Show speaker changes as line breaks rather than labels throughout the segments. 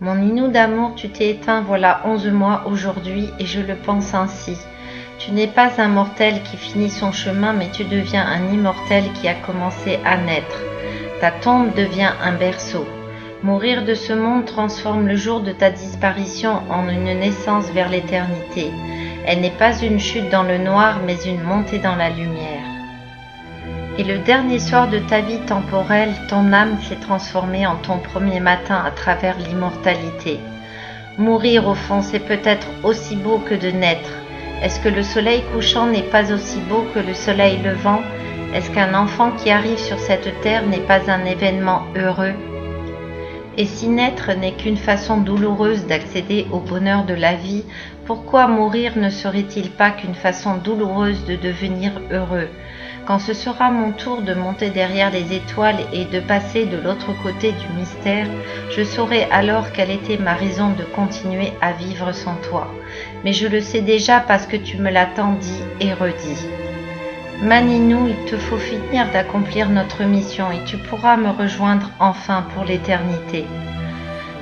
Mon Ninou d'amour, tu t'es éteint voilà 11 mois aujourd'hui, et je le pense ainsi. Tu n'es pas un mortel qui finit son chemin, mais tu deviens un immortel qui a commencé à naître. Ta tombe devient un berceau. Mourir de ce monde transforme le jour de ta disparition en une naissance vers l'éternité. Elle n'est pas une chute dans le noir, mais une montée dans la lumière. Et le dernier soir de ta vie temporelle, ton âme s'est transformée en ton premier matin à travers l'immortalité. Mourir, au fond, c'est peut-être aussi beau que de naître. Est-ce que le soleil couchant n'est pas aussi beau que le soleil levant? Est-ce qu'un enfant qui arrive sur cette terre n'est pas un événement heureux? Et si naître n'est qu'une façon douloureuse d'accéder au bonheur de la vie, pourquoi mourir ne serait-il pas qu'une façon douloureuse de devenir heureux? Quand ce sera mon tour de monter derrière les étoiles et de passer de l'autre côté du mystère, je saurai alors quelle était ma raison de continuer à vivre sans toi. Mais je le sais déjà parce que tu me l'as tant dit et redit. Ma Ninou, il te faut finir d'accomplir notre mission et tu pourras me rejoindre enfin pour l'éternité.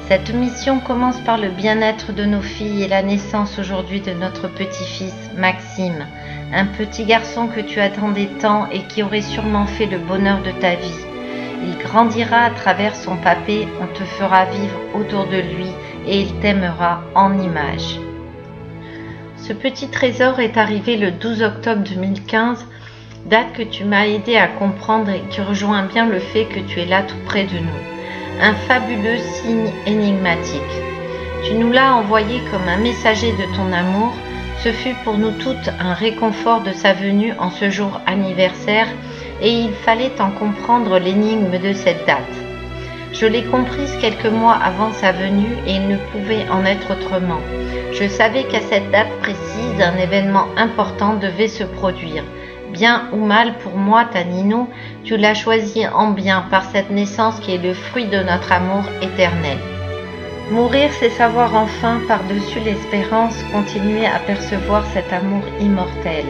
Cette mission commence par le bien-être de nos filles et la naissance aujourd'hui de notre petit-fils, Maxime, un petit garçon que tu attendais tant et qui aurait sûrement fait le bonheur de ta vie. Il grandira à travers son papé, on te fera vivre autour de lui et il t'aimera en image. Ce petit trésor est arrivé le 12 octobre 2015, date que tu m'as aidé à comprendre et qui rejoint bien le fait que tu es là tout près de nous. Un fabuleux signe énigmatique. Tu nous l'as envoyé comme un messager de ton amour. Ce fut pour nous toutes un réconfort de sa venue en ce jour anniversaire et il fallait en comprendre l'énigme de cette date. Je l'ai comprise quelques mois avant sa venue et il ne pouvait en être autrement. Je savais qu'à cette date précise, un événement important devait se produire. Bien ou mal pour moi, ta Ninou, tu l'as choisi en bien par cette naissance qui est le fruit de notre amour éternel. Mourir, c'est savoir enfin, par-dessus l'espérance, continuer à percevoir cet amour immortel.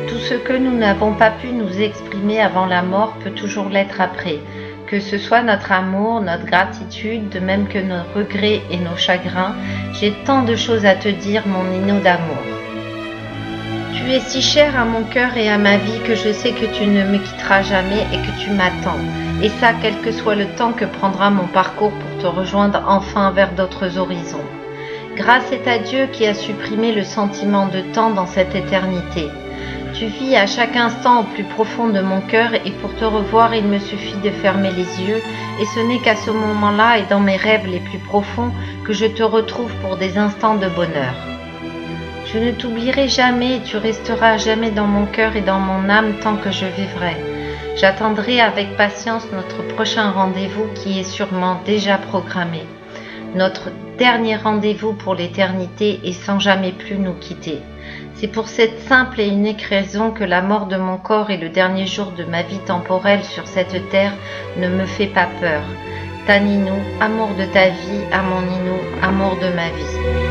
Tout ce que nous n'avons pas pu nous exprimer avant la mort peut toujours l'être après, que ce soit notre amour, notre gratitude, de même que nos regrets et nos chagrins. J'ai tant de choses à te dire, mon Ninou d'amour. Tu es si cher à mon cœur et à ma vie que je sais que tu ne me quitteras jamais et que tu m'attends. Et ça, quel que soit le temps que prendra mon parcours pour te rejoindre enfin vers d'autres horizons. Grâce est à Dieu qui a supprimé le sentiment de temps dans cette éternité. Tu vis à chaque instant au plus profond de mon cœur et pour te revoir, il me suffit de fermer les yeux et ce n'est qu'à ce moment-là et dans mes rêves les plus profonds que je te retrouve pour des instants de bonheur. Je ne t'oublierai jamais et tu resteras jamais dans mon cœur et dans mon âme tant que je vivrai. J'attendrai avec patience notre prochain rendez-vous qui est sûrement déjà programmé. Notre dernier rendez-vous pour l'éternité et sans jamais plus nous quitter. C'est pour cette simple et unique raison que la mort de mon corps et le dernier jour de ma vie temporelle sur cette terre ne me fait pas peur. Ta Ninou, amour de ta vie, à mon Ninou, amour de ma vie.